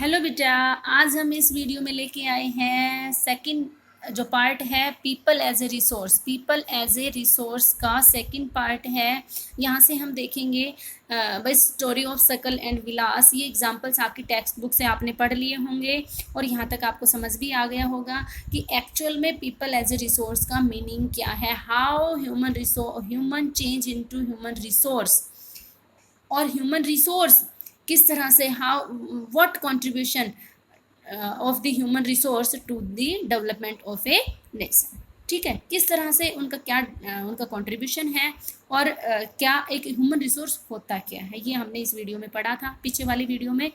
Hello बेटा, आज हम इस वीडियो में लेके आए हैं सेकंड जो पार्ट है people as a resource. People as a resource का सेकंड पार्ट है। यहाँ से हम देखेंगे भाई story of Sakal and Vilas. ये एग्जांपल्स आपकी टेक्स्ट बुक से आपने पढ़ लिए होंगे और यहाँ तक आपको समझ भी आ गया होगा कि एक्चुअल में पीपल एज ए रिसोर्स का मीनिंग क्या है। How human change into human resource और ह्यूमन रिसोर्स किस तरह से how what contribution of the human resource to the development of a nation. ठीक है, किस तरह से उनका क्या उनका कंट्रीब्यूशन है और क्या एक ह्यूमन रिसोर्स होता क्या है, ये हमने इस वीडियो में पढ़ा था पीछे वाली वीडियो में।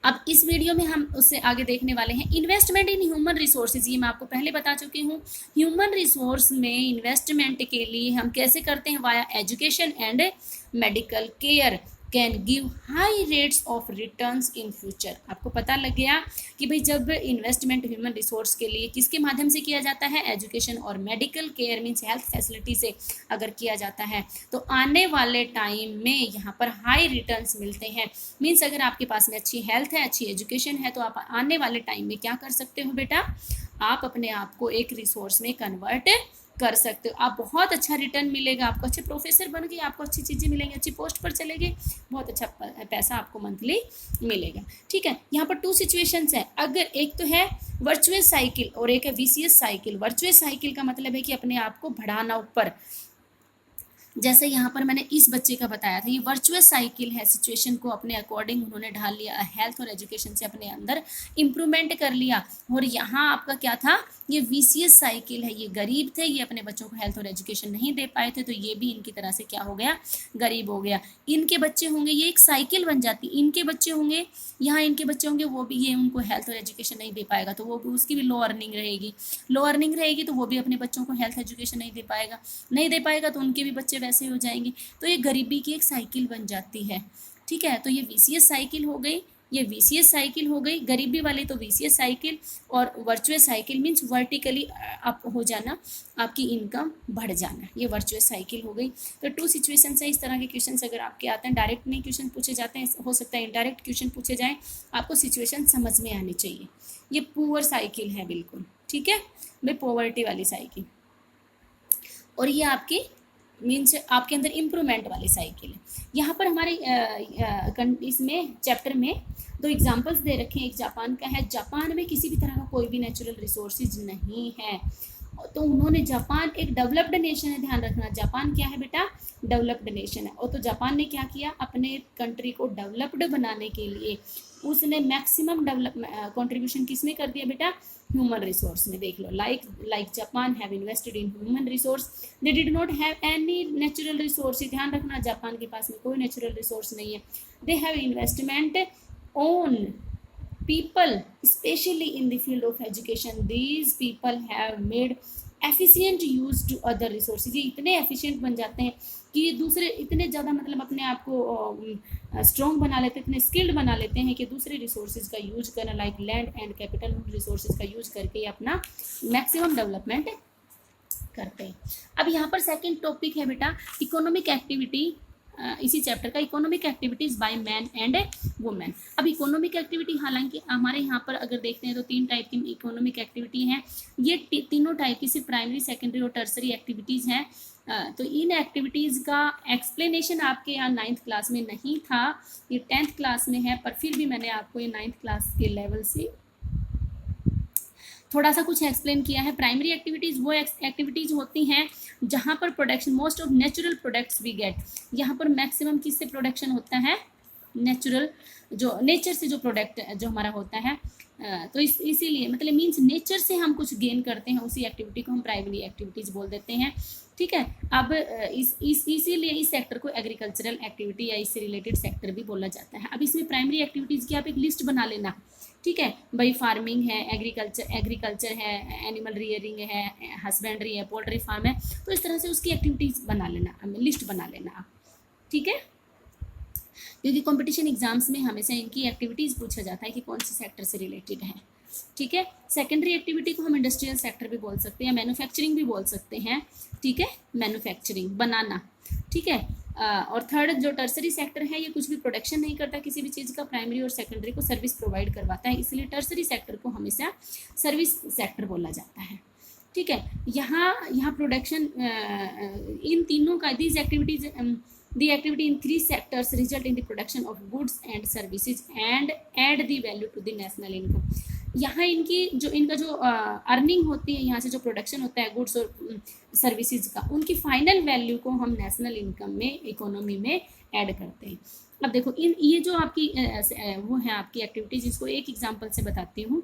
अब इस वीडियो में हम उससे आगे देखने वाले हैं इन्वेस्टमेंट इन ह्यूमन रिसोर्सेज। ये मैं आपको पहले बता चुकी हूँ। ह्यूमन रिसोर्स में इन्वेस्टमेंट के लिए हम कैसे करते हैं, via education and medical care can give high rates of returns in future. आपको पता लग गया कि भाई जब इन्वेस्टमेंट ह्यूमन रिसोर्स के लिए किसके माध्यम से किया जाता है, एजुकेशन और medical care means health facility से अगर किया जाता है तो आने वाले टाइम में यहाँ पर हाई रिटर्न्स मिलते हैं। मीन्स अगर आपके पास में अच्छी हेल्थ है, अच्छी एजुकेशन है तो आप आने वाले टाइम में क्या कर सकते हो बेटा, आप अपने आप को एक रिसोर्स में कन्वर्ट कर सकते हो। आप बहुत अच्छा रिटर्न मिलेगा, आपको अच्छे प्रोफेसर बन गए, आपको अच्छी चीज़ें मिलेंगी, अच्छी पोस्ट पर चले गए, बहुत अच्छा पैसा आपको मंथली मिलेगा। ठीक है, यहाँ पर 2 सिचुएशंस है। अगर एक तो है वर्चुअस साइकिल और एक है विशियस साइकिल। वर्चुअस साइकिल का मतलब है कि अपने आप को बढ़ाना ऊपर, जैसे यहाँ पर मैंने इस बच्चे का बताया था, ये वर्चुअस साइकिल है। सिचुएशन को अपने अकॉर्डिंग उन्होंने ढाल लिया, हेल्थ और एजुकेशन से अपने अंदर इम्प्रूवमेंट कर लिया। और यहाँ आपका क्या था, ये विशियस साइकिल है। ये गरीब थे, ये अपने बच्चों को हेल्थ और एजुकेशन नहीं दे पाए थे, तो ये भी इनकी तरह से क्या हो गया, गरीब हो गया। इनके बच्चे होंगे, ये एक साइकिल बन जाती। इनके बच्चे होंगे, यहाँ इनके बच्चे होंगे, वो भी ये उनको हेल्थ और एजुकेशन नहीं दे पाएगा तो वो उसकी भी लो अर्निंग रहेगी। लो अर्निंग रहेगी तो वो भी अपने बच्चों को हेल्थ एजुकेशन नहीं दे पाएगा तो उनके भी बच्चे वैसे हो जाएंगे। तो ये गरीबी की एक साइकिल बन जाती है। ठीक है, तो ये विशियस साइकिल हो गई, ये विशियस साइकिल हो गई, गरीबी वाली तो विशियस साइकिल। और virtuous cycle means vertically up हो जाना, आपकी इनकम बढ़ जाना, ये वर्चुअस साइकिल हो गई। तो 2 सिचुएशन है। इस तरह के क्वेश्चन अगर आपके आते हैं, डायरेक्ट नहीं क्वेश्चन पूछे जाते हैं, हो सकता है इनडायरेक्ट क्वेश्चन पूछे जाएँ, आपको सिचुएशन समझ में आनी चाहिए। ये पुअर साइकिल है बिल्कुल, ठीक है भाई, पॉवर्टी वाली साइकिल। और ये आपकी मीन्स आपके अंदर इम्प्रूवमेंट वाली साइकिल है। यहाँ पर हमारे इसमें चैप्टर में 2 एग्जांपल्स दे रखे हैं। एक जापान का है, जापान में किसी भी तरह का कोई भी नेचुरल रिसोर्सेज नहीं है, तो उन्होंने, जापान एक डेवलप्ड नेशन है, ध्यान रखना, जापान क्या है बेटा, डेवलप्ड नेशन है। और तो जापान ने क्या किया, अपने कंट्री को डेवलप्ड बनाने के लिए उसने मैक्सिमम कंट्रीब्यूशन किस में कर दिया बेटा, ह्यूमन रिसोर्स में। देख लो, like Japan have invested in human resource, they did not have any natural resource. ध्यान रखना, जापान के पास में कोई नेचुरल रिसोर्स नहीं है। They have investment on people, especially in the field of education. These people have made efficient use to other resources. ये इतने efficient बन जाते हैं कि दूसरे इतने ज़्यादा मतलब अपने आप को स्ट्रॉन्ग बना लेते हैं, इतने स्किल्ड बना लेते हैं कि दूसरे रिसोर्सेज का यूज करना, like land and capital resources का यूज करके अपना मैक्सिमम डेवलपमेंट करते हैं। अब यहाँ पर सेकंड टॉपिक है बेटा इकोनॉमिक एक्टिविटी, इसी चैप्टर का, economic activities by man and women. अब इकोनॉमिक एक्टिविटी, हालांकि हमारे यहाँ पर अगर देखते हैं तो 3 टाइप की इकोनॉमिक एक्टिविटी हैं। ये तीनों टाइप की सिर्फ प्राइमरी, सेकेंडरी और टर्सरी एक्टिविटीज़ हैं। तो इन एक्टिविटीज़ का एक्सप्लेनेशन आपके यहाँ 9th क्लास में नहीं था, ये 10th क्लास में है, पर फिर भी मैंने आपको ये 9th क्लास के लेवल से थोड़ा सा कुछ एक्सप्लेन किया है। प्राइमरी एक्टिविटीज़ वो एक्टिविटीज़ होती हैं जहाँ पर production, most of natural products we get, यहाँ पर मैक्सिमम किससे प्रोडक्शन होता है, नेचुरल, जो नेचर से जो प्रोडक्ट जो हमारा होता है। तो इसीलिए मतलब मीन्स नेचर से हम कुछ गेन करते हैं, उसी एक्टिविटी को हम प्राइमरी एक्टिविटीज़ बोल देते हैं। ठीक है, अब इसीलिए इस सेक्टर को एग्रीकल्चरल एक्टिविटी या इससे रिलेटेड सेक्टर भी बोला जाता है। अब इसमें प्राइमरी एक्टिविटीज़ की आप एक लिस्ट बना लेना। ठीक है भाई, फार्मिंग है, एग्रीकल्चर है, एनिमल रियरिंग है, हस्बेंड्री है, पोल्ट्री फार्म है, तो इस तरह से उसकी एक्टिविटीज़ बना लेना, लिस्ट बना लेना आप। ठीक है, क्योंकि कंपटीशन एग्जाम्स में हमेशा इनकी एक्टिविटीज़ पूछा जाता है कि कौन से सेक्टर से रिलेटेड है। ठीक है, सेकेंडरी एक्टिविटी को हम इंडस्ट्रियल सेक्टर भी बोल सकते हैं, मैन्युफैक्चरिंग भी बोल सकते हैं। ठीक है, मैन्युफैक्चरिंग, बनाना। ठीक है, और थर्ड जो टर्सरी सेक्टर है ये कुछ भी प्रोडक्शन नहीं करता किसी भी चीज़ का, प्राइमरी और सेकेंडरी को सर्विस प्रोवाइड करवाता है, इसलिए टर्सरी सेक्टर को हमेशा सर्विस सेक्टर बोला जाता है। ठीक है, यहाँ प्रोडक्शन इन तीनों का these activities the activity in three sectors result in the production of goods and services and add the value to the national income। यहाँ इनका जो अर्निंग होती है, यहाँ से जो प्रोडक्शन होता है गुड्स और सर्विसेज का, उनकी फाइनल वैल्यू को हम नेशनल इनकम में, इकोनॉमी में ऐड करते हैं। अब देखो ये जो आपकी वो है आपकी एक्टिविटीज, इसको एक एग्जांपल से बताती हूँ।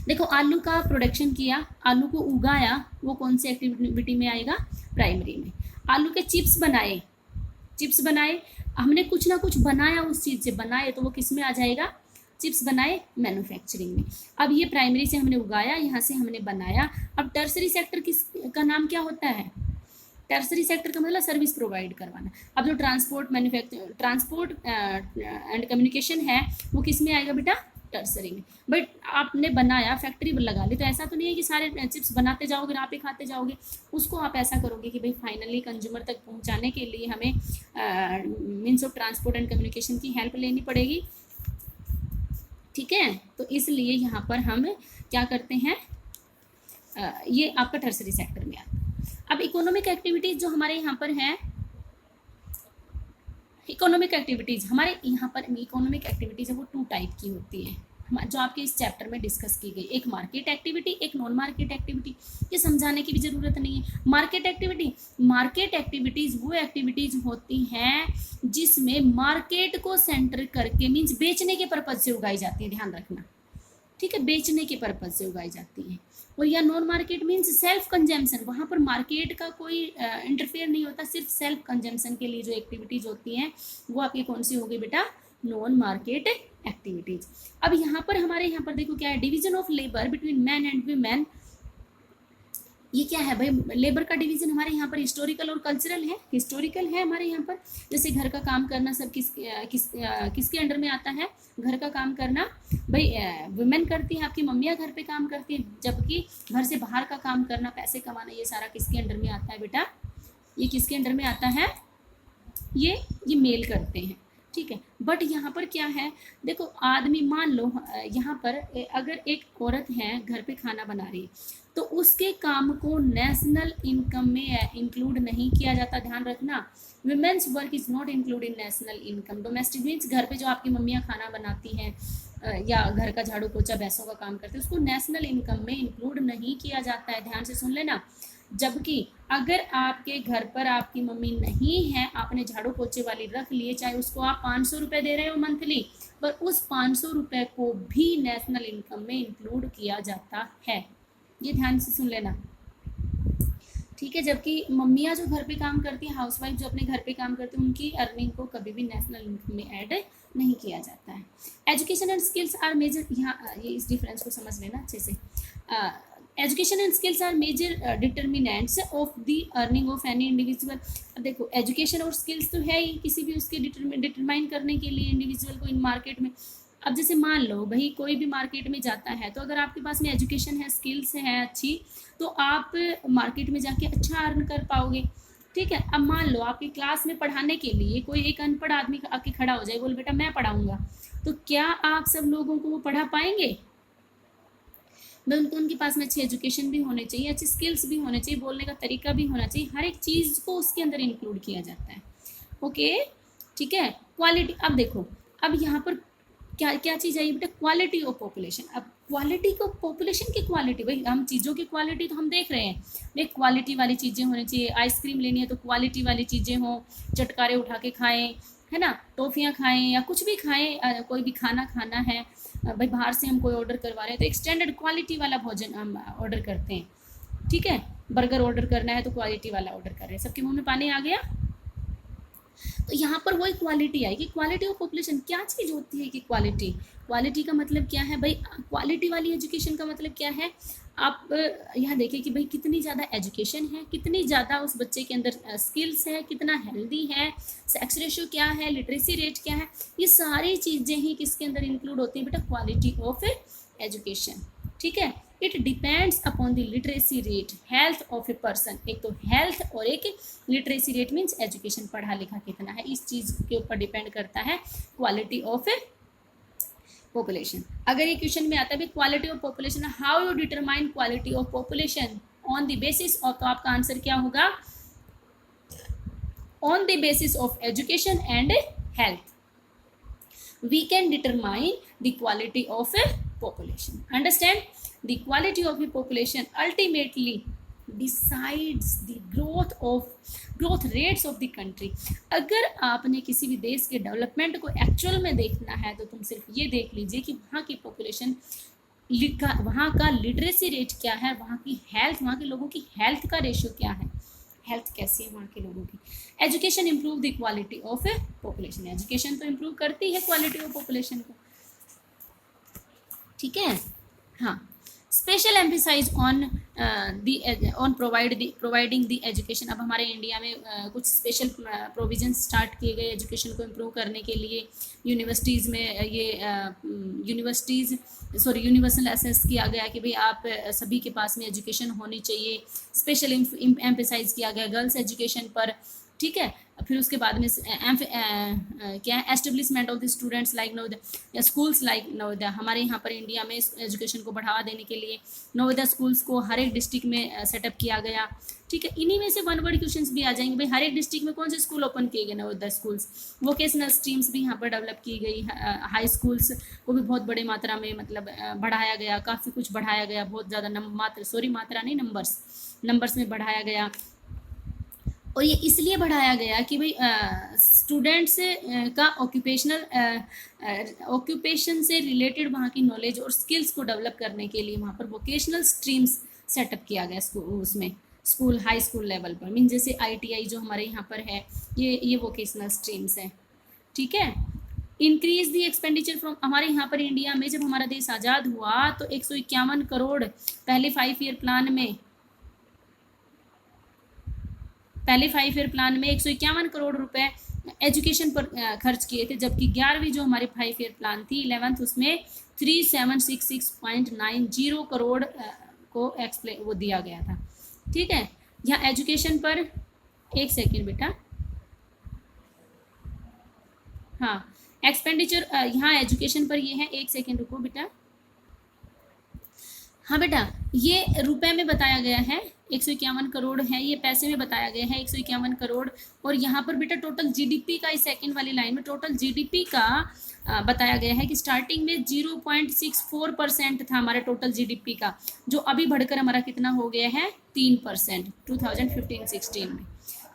देखो आलू का प्रोडक्शन किया, आलू को उगाया, वो कौन सी एक्टिविटी में आएगा? प्राइमरी में। आलू के चिप्स बनाए, हमने कुछ ना कुछ बनाया, उस चीज़ से बनाए, तो वो किस में आ जाएगा? चिप्स बनाए, मैन्युफैक्चरिंग में। अब ये प्राइमरी से हमने उगाया, यहाँ से हमने बनाया। अब टर्सरी सेक्टर का नाम क्या होता है? टर्सरी सेक्टर का मतलब सर्विस प्रोवाइड करवाना। अब जो ट्रांसपोर्ट एंड कम्युनिकेशन है वो किस में आएगा बेटा? टर्सरी में। बट आपने बनाया, फैक्ट्री लगा ली, तो ऐसा तो नहीं है कि सारे चिप्स बनाते जाओगे और आप ही खाते जाओगे। उसको आप ऐसा करोगे कि भाई फाइनली कंज्यूमर तक पहुंचाने के लिए हमें means of transport and communication की हेल्प लेनी पड़ेगी। ठीक है, तो इसलिए यहाँ पर हम क्या करते हैं, ये आपका टर्सरी सेक्टर में आता है। अब इकोनॉमिक एक्टिविटीज जो हमारे यहाँ पर है, इकोनॉमिक एक्टिविटीज़ हमारे यहाँ पर इकोनॉमिक एक्टिविटीज़ है वो 2 टाइप की होती है, जो आपके इस चैप्टर में डिस्कस की गई। एक मार्केट एक्टिविटी, एक नॉन मार्केट एक्टिविटी। ये समझाने की भी ज़रूरत नहीं है। मार्केट एक्टिविटीज़ वो एक्टिविटीज़ होती हैं जिसमें मार्केट को सेंटर करके, मीन्स बेचने के पर्पज़ से उगाई जाती है, ध्यान रखना। ठीक है, बेचने के पर्पज़ से उगाई जाती हैं। और या non market means self consumption, वहाँ पर मार्केट का कोई इंटरफेयर नहीं होता, सिर्फ सेल्फ कंजम्पशन के लिए जो एक्टिविटीज़ होती हैं वो आपकी कौन सी होगी बेटा? Non market activities. अब यहाँ पर हमारे यहाँ पर देखो क्या है, division of labour between man and women. ये क्या है भाई? लेबर का डिवीजन हमारे यहाँ पर हिस्टोरिकल और कल्चरल है। हिस्टोरिकल है हमारे यहाँ पर, जैसे घर का काम करना सब किसके अंडर में आता है? घर का काम करना भाई वुमेन करती है, आपकी मम्मियाँ घर पे काम करती है, जबकि घर से बाहर का काम करना, पैसे कमाना, ये सारा किसके अंडर में आता है बेटा? ये किसके अंडर में आता है? ये मेल करते हैं। ठीक है, बट यहाँ पर क्या है, देखो आदमी, मान लो यहाँ पर अगर एक औरत है घर पे खाना बना रही है, तो उसके काम को नेशनल इनकम में इंक्लूड नहीं किया जाता, ध्यान रखना। Women's work is not include in national income. Domestic means घर पे जो आपकी मम्मियाँ खाना बनाती हैं या घर का झाड़ू पोछा, भैंसों का काम करते हैं, उसको नेशनल इनकम में इंक्लूड नहीं किया जाता है, ध्यान से सुन लेना। जबकि अगर आपके घर पर आपकी मम्मी नहीं है, आपने झाड़ू पोछे वाली रख लिए, चाहे उसको आप 500 रुपये दे रहे हो मंथली, पर उस 500 रुपये को भी नेशनल इनकम में इंक्लूड किया जाता है, ये ध्यान से सुन लेना। ठीक है, जबकि मम्मियाँ जो घर पे काम करती हैं, हाउसवाइफ जो अपने घर पे काम करती हैं, उनकी अर्निंग को कभी भी नेशनल इनकम में ऐड नहीं किया जाता है। Education and skills are major, यहाँ ये इस डिफरेंस को समझ लेना अच्छे से। Education and skills are major determinants of the earning of any individual. अब देखो एजुकेशन और स्किल्स तो है ही किसी भी उसके डिटरमाइन करने के लिए इंडिविजुअल को इन मार्केट में। अब जैसे मान लो भाई कोई भी मार्केट में जाता है, तो अगर आपके पास में एजुकेशन है, स्किल्स है अच्छी, तो आप मार्केट में जाके अच्छा अर्न कर पाओगे। ठीक है, अब मान लो आपकी क्लास में पढ़ाने के लिए कोई एक अनपढ़ आदमी आके खड़ा हो जाए, बोल बेटा मैं पढ़ाऊँगा, तो क्या आप सब लोगों को वो पढ़ा पाएंगे? तो उनके पास में अच्छी एजुकेशन भी होनी चाहिए, अच्छी स्किल्स भी होने चाहिए, बोलने का तरीका भी होना चाहिए, हर एक चीज़ को उसके अंदर इंक्लूड किया जाता है। ओके, ठीक है। क्वालिटी, अब देखो अब यहाँ पर क्या क्या चीज़ आई बेटा? Quality of population. अब क्वालिटी को, पॉपुलेशन की क्वालिटी, भाई हम चीज़ों की क्वालिटी तो हम देख रहे हैं, भाई क्वालिटी वाली चीज़ें होनी चाहिए। आइसक्रीम लेनी है तो क्वालिटी वाली चीज़ें हों, चटकारे उठा के खाएं, है ना, टॉफ़ियाँ खाएं या कुछ भी खाएं, कोई भी खाना खाना है, भाई बाहर से हम कोई ऑर्डर करवा रहे हैं तो एक स्टैंडर्ड क्वालिटी वाला भोजन हम ऑर्डर करते हैं। ठीक है, बर्गर ऑर्डर करना है तो क्वालिटी वाला ऑर्डर कर रहे हैं। सबके मुंह में पानी आ गया? तो यहाँ पर वही क्वालिटी आएगी। क्वालिटी ऑफ पॉपुलेशन क्या चीज़ होती है कि क्वालिटी का मतलब क्या है भाई? क्वालिटी वाली एजुकेशन का मतलब क्या है? आप यहाँ देखिए कि भाई कितनी ज़्यादा एजुकेशन है, कितनी ज़्यादा उस बच्चे के अंदर स्किल्स है, कितना हेल्दी है, सेक्स रेशियो क्या है, लिटरेसी रेट क्या है, ये सारी चीज़ें ही किसके अंदर इंक्लूड होती हैं बेटा? Quality of education. ठीक है, it depends upon the literacy rate, health of a person. एक तो हेल्थ और एक लिटरेसी रेट मीन्स एजुकेशन, पढ़ा लिखा कितना है, इस चीज़ के ऊपर डिपेंड करता है क्वालिटी ऑफ ए पॉपुलेशन। अगर ये क्वेश्चन में आता है quality of population, how you determine quality of population on the basis of, तो आपका आंसर क्या होगा, on the basis of education and health we can determine the quality of a population. Understand? The quality of a population ultimately decides the growth rates of the country. अगर आपने किसी भी देश के डेवलपमेंट को actual में देखना है तो तुम सिर्फ ये देख लीजिए कि वहाँ की पॉपुलेशन, वहाँ का लिटरेसी रेट क्या है, वहाँ की हेल्थ, वहाँ के लोगों की हेल्थ का रेशियो क्या है, हेल्थ कैसी है वहाँ के लोगों की। Education improve the quality of a population, education तो इम्प्रूव करती है क्वालिटी ऑफ पॉपुलेशन को, ठीक है। हाँ, special emphasize on providing the education. अब हमारे इंडिया में कुछ स्पेशल प्रोविजन स्टार्ट किए गए एजुकेशन को इम्प्रूव करने के लिए। यूनिवर्सिटीज़ में ये यूनिवर्सल एसेस किया गया कि भाई आप सभी के पास में एजुकेशन होनी चाहिए। स्पेशल एम्फेसाइज किया गया गर्ल्स एजुकेशन पर, ठीक है। फिर उसके बाद में क्या है, establishment of the students like Navodaya या स्कूल्स लाइक नवोदय। हमारे यहाँ पर इंडिया में एजुकेशन को बढ़ावा देने के लिए नवोदय स्कूल्स को हर एक डिस्ट्रिक्ट में सेटअप किया गया, ठीक है। इन्हीं में से वन वर्ड क्वेश्चंस भी आ जाएंगे, भाई हर एक डिस्ट्रिक्ट में कौन से स्कूल ओपन किए गए, नवोदय स्कूल्स। वोकेशनल स्ट्रीम्स भी यहाँ पर डेवलप की गई, हाई स्कूल्स को भी बहुत बड़े मात्रा में मतलब बढ़ाया गया, काफ़ी कुछ बढ़ाया गया, बहुत ज़्यादा नंबर्स में बढ़ाया गया। और ये इसलिए बढ़ाया गया कि भाई स्टूडेंट्स का ऑक्यूपेशन से रिलेटेड वहाँ की नॉलेज और स्किल्स को डेवलप करने के लिए वहाँ पर वोकेशनल स्ट्रीम्स सेटअप किया गया उसमें स्कूल हाई स्कूल लेवल पर। मीन जैसे ITI जो हमारे यहाँ पर है, ये वोकेशनल स्ट्रीम्स है, ठीक है। इंक्रीज दी एक्सपेंडिचर फ्रॉम, हमारे यहाँ पर इंडिया में जब हमारा देश आज़ाद हुआ तो 151 करोड़ पहले 5 ईयर प्लान में 151 करोड़ रुपए एजुकेशन पर खर्च किए थे, जबकि 11वीं जो हमारी 5 ईयर प्लान थी 11th उसमें 3766.90 करोड़ को वो दिया गया था, ठीक है। यहाँ एजुकेशन पर, एक सेकेंड बेटा, हाँ एक्सपेंडिचर यहाँ एजुकेशन पर ये है, एक सेकेंड रुको बेटा, हाँ बेटा ये रुपए में बताया गया है 151 करोड़ है, ये पैसे में बताया गया है 151 करोड़। और यहाँ पर बेटा टोटल GDP का, इस सेकंड वाली लाइन में टोटल GDP का बताया गया है कि स्टार्टिंग में 0.64% था हमारे टोटल GDP का, जो अभी बढ़कर हमारा कितना हो गया है 3% 2015-16 में,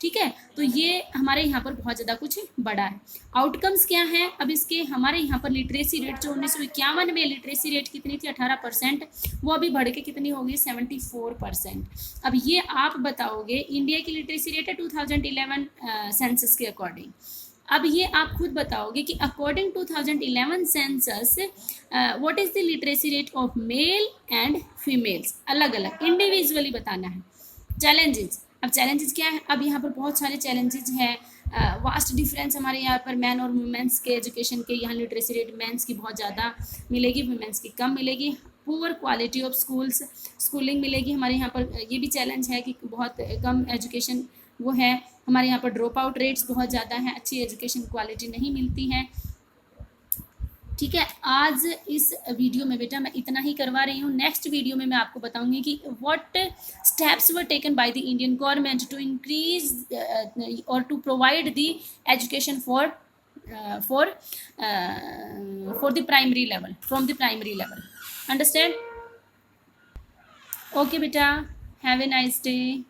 ठीक है। तो ये हमारे यहाँ पर बहुत ज़्यादा कुछ बड़ा है। आउटकम्स क्या है अब इसके, हमारे यहाँ पर लिटरेसी रेट जो 1951 में लिटरेसी रेट कितनी थी 18%, वो अभी बढ़ के कितनी होगी 74%। अब ये आप बताओगे, इंडिया की लिटरेसी रेट है 2011 सेंसस के अकॉर्डिंग। अब ये आप खुद बताओगे कि according 2011 census what is the literacy rate of male and females, अलग अलग इंडिविजुअली बताना है। चैलेंजेस, अब चैलेंजेस क्या है, अब यहाँ पर बहुत सारे चैलेंजेस हैं। वास्ट डिफरेंस हमारे यहाँ पर मैन और वुमेंस के एजुकेशन के, यहाँ लिटरेसी रेट मेंस की बहुत ज़्यादा मिलेगी, वुमेंस की कम मिलेगी। पुअर क्वालिटी ऑफ स्कूलिंग मिलेगी हमारे यहाँ पर, ये भी चैलेंज है कि बहुत कम एजुकेशन वो है हमारे यहाँ पर। ड्रॉप आउट रेट्स बहुत ज़्यादा हैं, अच्छी एजुकेशन क्वालिटी नहीं मिलती है, ठीक है। आज इस वीडियो में बेटा मैं इतना ही करवा रही हूँ। नेक्स्ट वीडियो में मैं आपको बताऊंगी कि what steps were taken by the Indian government to increase और to provide the education for the primary level, from the primary level. Understand? Okay बेटा, हैव ए नाइस डे।